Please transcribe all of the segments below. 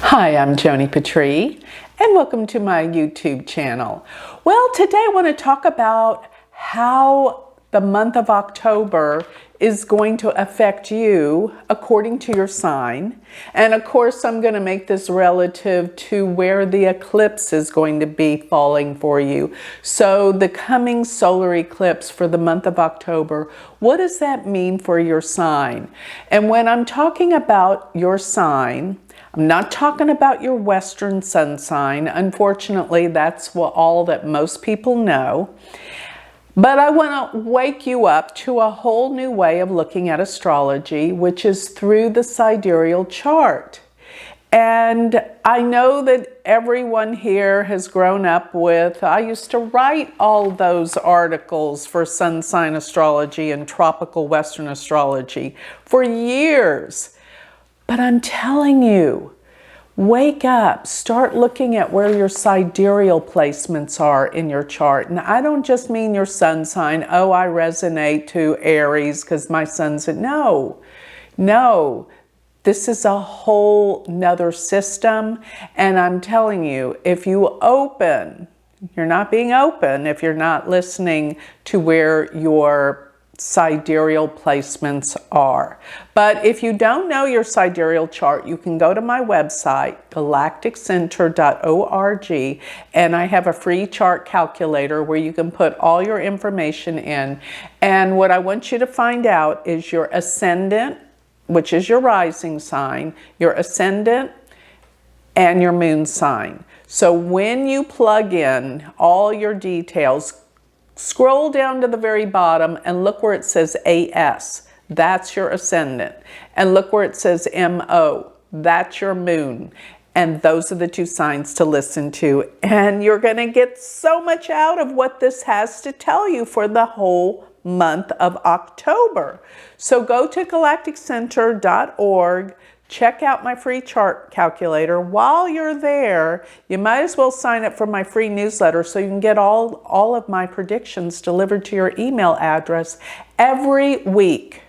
Hi, I'm Joni Patry, and welcome to my YouTube channel. Well, today I want to talk about how the month of October is going to affect you according to your sign. And of course, I'm going to make this relative to where the eclipse is going to be falling for you. So the coming solar eclipse for the month of October, what does that mean for your sign? And when I'm talking about your sign, I'm not talking about your Western sun sign. Unfortunately, that's all that most people know. But I want to wake you up to a whole new way of looking at astrology, which is through the sidereal chart. And I know that everyone here has grown up with, I used to write all those articles for sun sign astrology and tropical Western astrology for years. But I'm telling you, wake up, start looking at where your sidereal placements are in your chart. And I don't just mean your sun sign. Oh, I resonate to Aries because my sun's in. No, this is a whole nother system. And I'm telling you, if you open, you're not being open if you're not listening to where your sidereal placements are. But if you don't know your sidereal chart, you can go to my website, galacticcenter.org, and I have a free chart calculator where you can put all your information in. And what I want you to find out is your ascendant, which is your rising sign, your ascendant, and your moon sign. So when you plug in all your details, scroll down to the very bottom and look where it says AS. That's your ascendant. And look where it says MO. That's your moon. And those are the two signs to listen to. And you're going to get so much out of what this has to tell you for the whole month of October. So go to galacticcenter.org. Check out my free chart calculator. While you're there, you might as well sign up for my free newsletter so you can get all of my predictions delivered to your email address every week.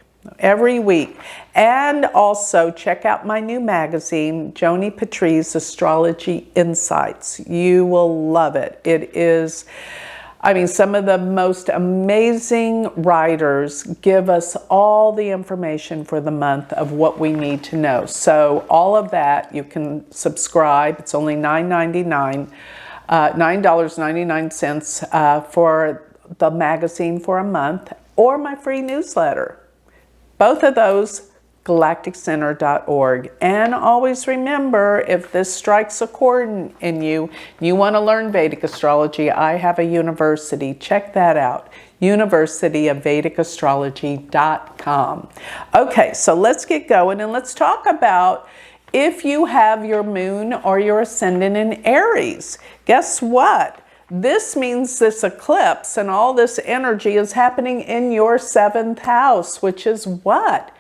And also check out my new magazine, Joni Patry's Astrology Insights. You will love it. It is, some of the most amazing writers give us all the information for the month of what we need to know. So all of that, you can subscribe. It's only $9.99 for the magazine for a month, or my free newsletter. Both of those, galacticcenter.org. And always remember, if this strikes a chord in you, you want to learn Vedic astrology, I have a university. Check that out. University of Vedic Astrology.com. Okay, so let's get going and let's talk about if you have your moon or your ascendant in Aries. Guess what? This means this eclipse and all this energy is happening in your 7th house, which is what?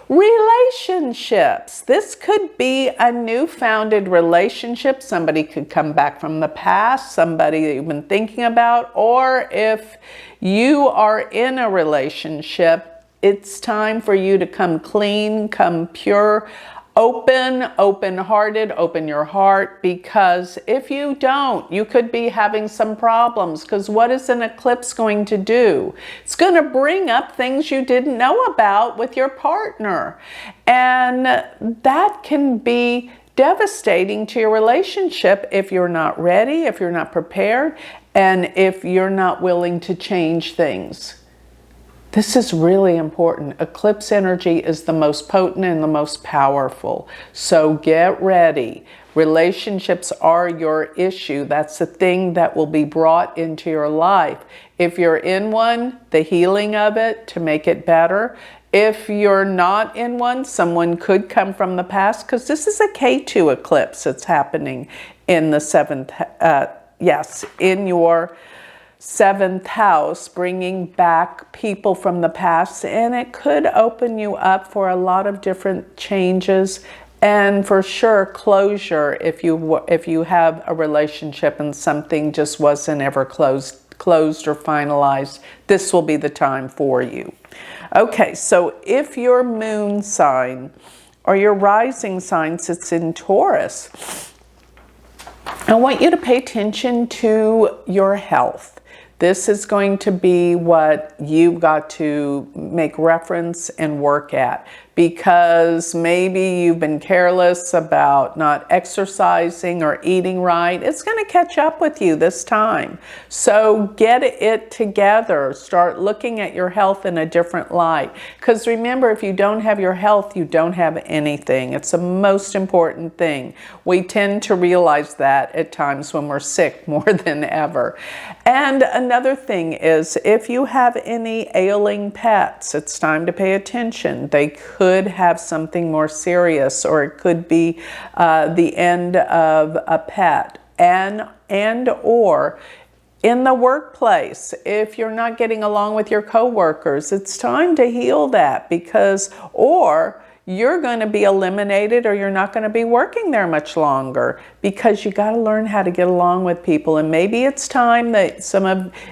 Relationships. This could be a new founded relationship. Somebody could come back from the past, somebody that you've been thinking about, or if you are in a relationship, it's time for you to come clean, come pure, open-hearted, open your heart, because if you don't, you could be having some problems. Because what is an eclipse going to do? It's going to bring up things you didn't know about with your partner. And that can be devastating to your relationship if you're not ready, if you're not prepared, and if you're not willing to change things. This is really important. Eclipse energy is the most potent and the most powerful. So get ready. Relationships are your issue. That's the thing that will be brought into your life. If you're in one, the healing of it to make it better. If you're not in one, someone could come from the past, because this is a K2 eclipse that's happening in the 7th, in your 7th house, bringing back people from the past, and it could open you up for a lot of different changes, and for sure closure if you have a relationship and something just wasn't ever closed or finalized. This will be the time for you. Okay, so if your moon sign or your rising sign sits in Taurus, I want you to pay attention to your health. This is going to be what you've got to make reference and work at, because maybe you've been careless about not exercising or eating right. It's going to catch up with you this time. So get it together. Start looking at your health in a different light. Because remember, if you don't have your health, you don't have anything. It's the most important thing. We tend to realize that at times when we're sick more than ever. And another thing is, if you have any ailing pets, it's time to pay attention. They could have something more serious, or it could be the end of a pet. And or in the workplace, if you're not getting along with your coworkers, it's time to heal that, because or you're going to be eliminated, or you're not going to be working there much longer, because you got to learn how to get along with people. And maybe it's time that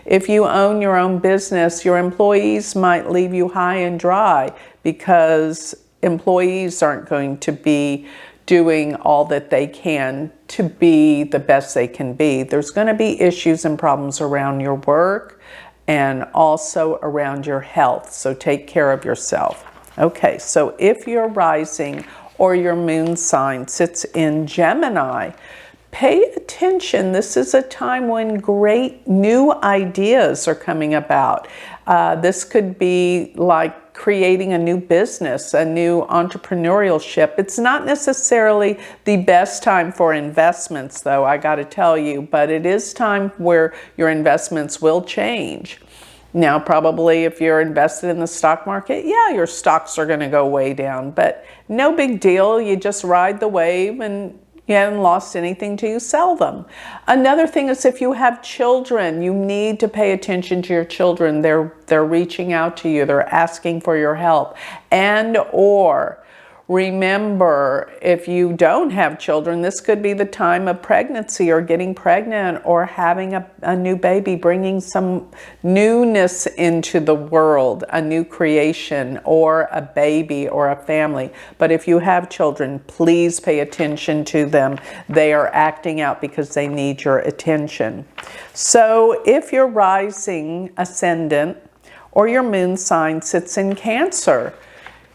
if you own your own business, your employees might leave you high and dry, because employees aren't going to be doing all that they can to be the best they can be. There's going to be issues and problems around your work and also around your health. So take care of yourself. Okay, so if your rising or your moon sign sits in Gemini, pay attention. This is a time when great new ideas are coming about. This could be like creating a new business, a new entrepreneurship. It's not necessarily the best time for investments, though, I got to tell you, but it is time where your investments will change. Now, probably if you're invested in the stock market, yeah, your stocks are going to go way down, but no big deal. You just ride the wave, and you haven't lost anything till you sell them. Another thing is, if you have children, you need to pay attention to your children. They're reaching out to you. They're asking for your help. And or remember, if you don't have children, this could be the time of pregnancy, or getting pregnant, or having a new baby, bringing some newness into the world, a new creation, or a baby, or a family. But if you have children, please pay attention to them. They are acting out because they need your attention. So if your rising, ascendant, or your moon sign sits in Cancer,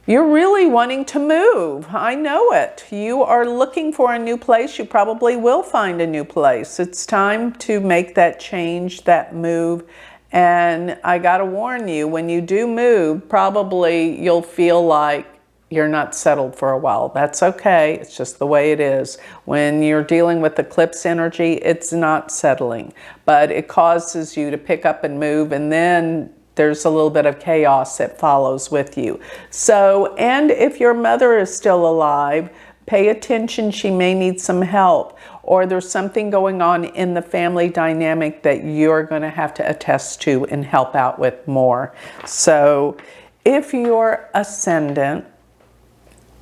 you're really wanting to move. I know it. You are looking for a new place. You probably will find a new place. It's time to make that change, that move. And I got to warn you, when you do move, probably you'll feel like you're not settled for a while. That's okay. It's just the way it is. When you're dealing with eclipse energy, it's not settling, but it causes you to pick up and move, and then there's a little bit of chaos that follows with you. So, and if your mother is still alive, pay attention. She may need some help, or there's something going on in the family dynamic that you're going to have to attest to and help out with more. So if your ascendant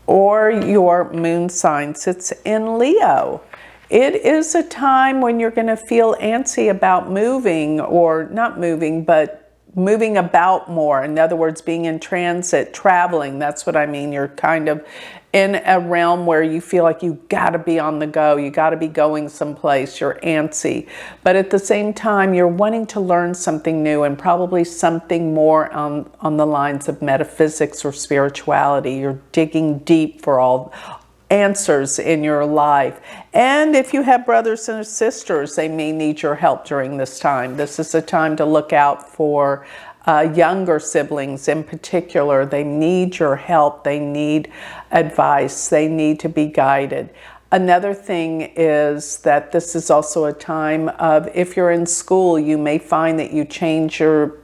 or your moon sign sits in Leo, it is a time when you're going to feel antsy about moving, or not moving, but moving about more. In other words, being in transit, traveling. That's what I mean. You're kind of in a realm where you feel like you got to be on the go. You got to be going someplace. You're antsy. But at the same time, you're wanting to learn something new, and probably something more on the lines of metaphysics or spirituality. You're digging deep for all answers in your life. And if you have brothers and sisters, they may need your help during this time. This is a time to look out for younger siblings in particular. They need your help. They need advice. They need to be guided. Another thing is that this is also a time of, if you're in school, you may find that you change your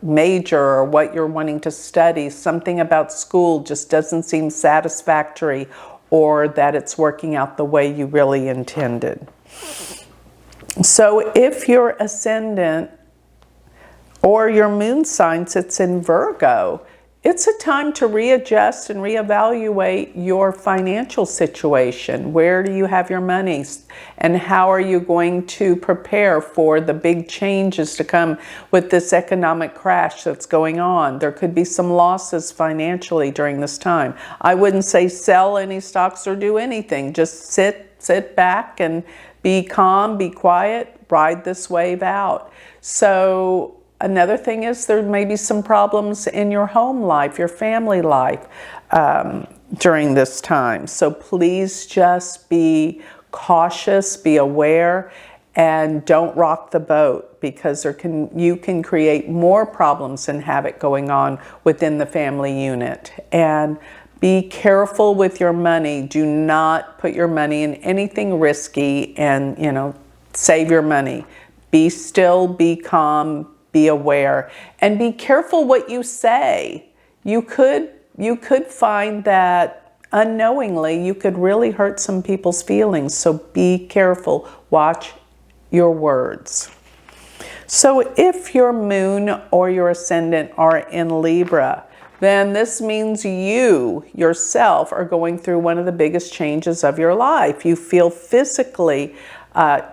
major or what you're wanting to study. Something about school just doesn't seem satisfactory, or that it's working out the way you really intended. So if your ascendant or your moon sign sits in Virgo, it's a time to readjust and reevaluate your financial situation. Where do you have your money? And how are you going to prepare for the big changes to come with this economic crash that's going on? There could be some losses financially during this time. I wouldn't say sell any stocks or do anything. Just sit back and be calm, be quiet, ride this wave out. So another thing is there may be some problems in your home life, your family life during this time. So please just be cautious, be aware, and don't rock the boat, because you can create more problems and havoc going on within the family unit. And be careful with your money. Do not put your money in anything risky, and save your money. Be still, be calm, be aware, and be careful what you say. You could find that unknowingly you could really hurt some people's feelings. So be careful. Watch your words. So if your moon or your ascendant are in Libra, then this means you yourself are going through one of the biggest changes of your life. You feel physically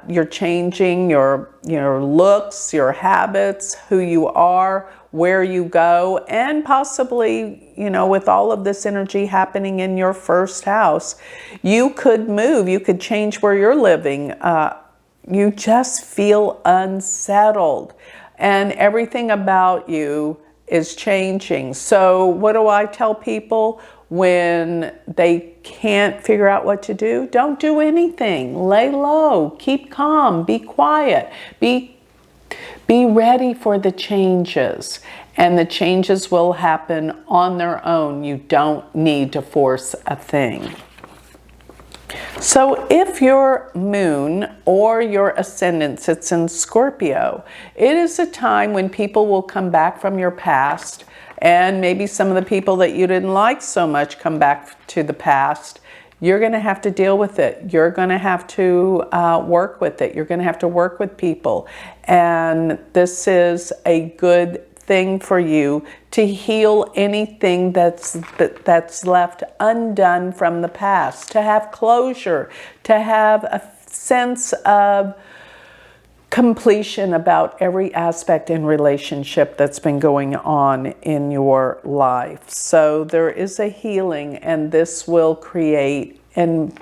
you're changing your looks, your habits, who you are, where you go, and possibly, with all of this energy happening in your first house, you could move, you could change where you're living. You just feel unsettled, and everything about you is changing. So what do I tell people when they can't figure out what to do? Don't do anything. Lay low, keep calm, be quiet, be ready for the changes. And the changes will happen on their own. You don't need to force a thing. So if your moon or your ascendant sits in Scorpio, it is a time when people will come back from your past, and maybe some of the people that you didn't like so much come back to the past. You're going to have to deal with it. You're going to have to work with it. You're going to have to work with people. And this is a good thing for you to heal anything that's left undone from the past, to have closure, to have a sense of completion about every aspect in relationship that's been going on in your life. So there is a healing, and this will create and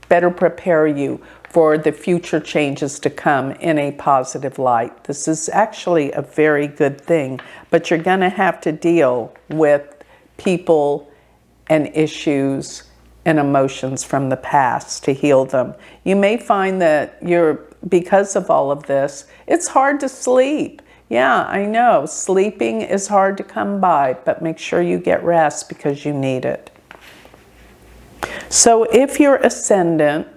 better prepare you for the future changes to come in a positive light. This is actually a very good thing, but you're going to have to deal with people and issues and emotions from the past to heal them. You may find that because of all of this, it's hard to sleep. Yeah, I know, sleeping is hard to come by, but make sure you get rest because you need it. So if your ascendant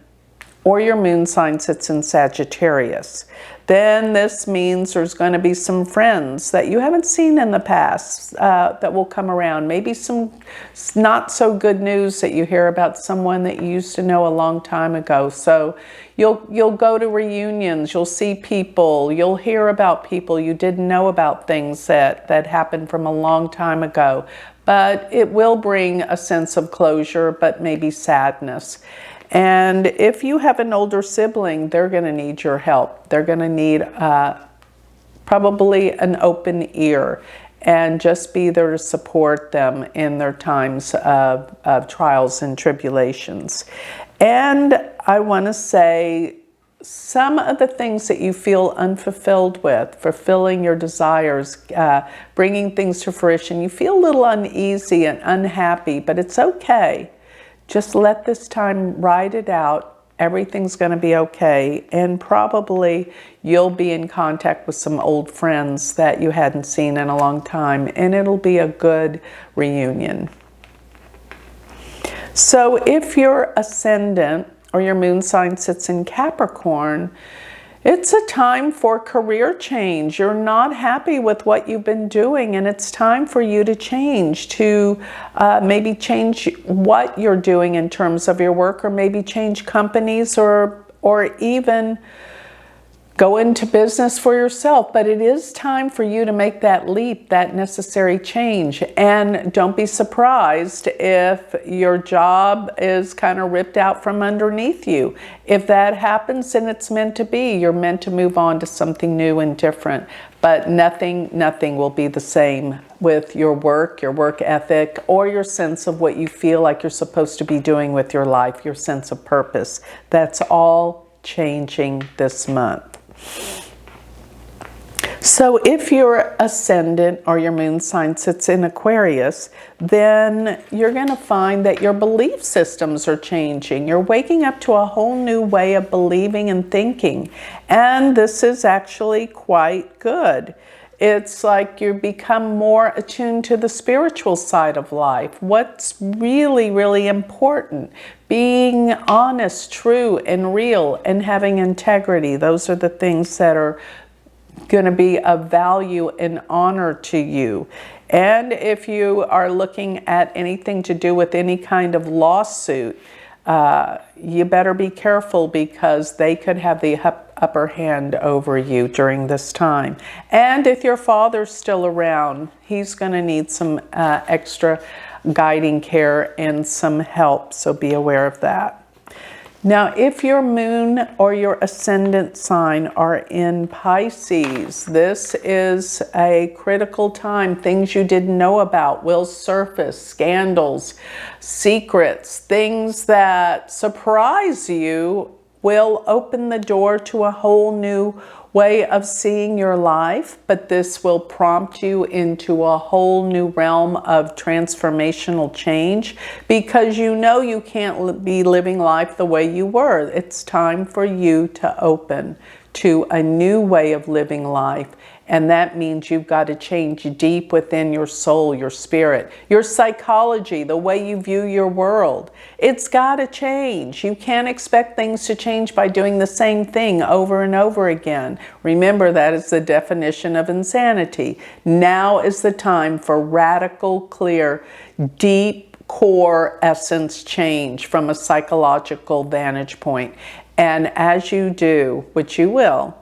or your moon sign sits in Sagittarius, then this means there's going to be some friends that you haven't seen in the past that will come around. Maybe some not so good news that you hear about someone that you used to know a long time ago. So you'll go to reunions, you'll see people, you'll hear about people you didn't know about, things that happened from a long time ago. But it will bring a sense of closure, but maybe sadness. And if you have an older sibling, they're going to need your help. They're going to need probably an open ear, and just be there to support them in their times of trials and tribulations. And I want to say, some of the things that you feel unfulfilled with, fulfilling your desires, bringing things to fruition, you feel a little uneasy and unhappy, but it's okay. Just let this time ride it out. Everything's going to be okay. And probably you'll be in contact with some old friends that you hadn't seen in a long time, and it'll be a good reunion. So if your ascendant or your moon sign sits in Capricorn, it's a time for career change. You're not happy with what you've been doing, and it's time for you to change, to maybe change what you're doing in terms of your work, or maybe change companies, or even go into business for yourself, but it is time for you to make that leap, that necessary change. And don't be surprised if your job is kind of ripped out from underneath you. If that happens, then it's meant to be. You're meant to move on to something new and different. But nothing will be the same with your work ethic, or your sense of what you feel like you're supposed to be doing with your life, your sense of purpose. That's all changing this month. So if your ascendant or your moon sign sits in Aquarius, then you're going to find that your belief systems are changing. You're waking up to a whole new way of believing and thinking. And this is actually quite good. It's like you become more attuned to the spiritual side of life. What's really, really important. Being honest, true, and real, and having integrity. Those are the things that are going to be of value and honor to you. And if you are looking at anything to do with any kind of lawsuit, you better be careful, because they could have the upper hand over you during this time. And if your father's still around, he's going to need some extra guiding care and some help, so be aware of that. Now, if your moon or your ascendant sign are in Pisces, this is a critical time. Things you didn't know about will surface. Scandals, secrets, things that surprise you will open the door to a whole new way of seeing your life, but this will prompt you into a whole new realm of transformational change, because you know you can't be living life the way you were. It's time for you to open to a new way of living life. And that means you've got to change deep within your soul, your spirit, your psychology, the way you view your world. It's got to change. You can't expect things to change by doing the same thing over and over again. Remember, that is the definition of insanity. Now is the time for radical, clear, deep core essence change from a psychological vantage point. And as you do, which you will,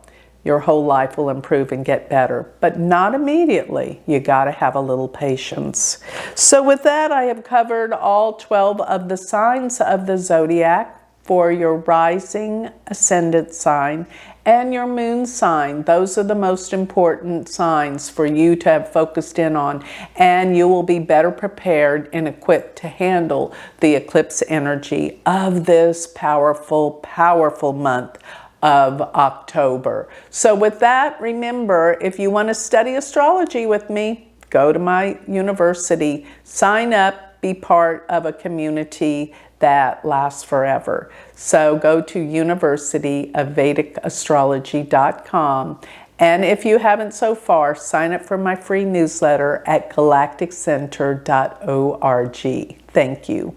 your whole life will improve and get better, but not immediately. You got to have a little patience. So with that, I have covered all 12 of the signs of the zodiac for your rising ascendant sign and your moon sign. Those are the most important signs for you to have focused in on, and you will be better prepared and equipped to handle the eclipse energy of this powerful, powerful month of October. So with that, remember, if you want to study astrology with me, go to my university, sign up, be part of a community that lasts forever. So go to universityofvedicastrology.com. And if you haven't so far, sign up for my free newsletter at galacticcenter.org. Thank you.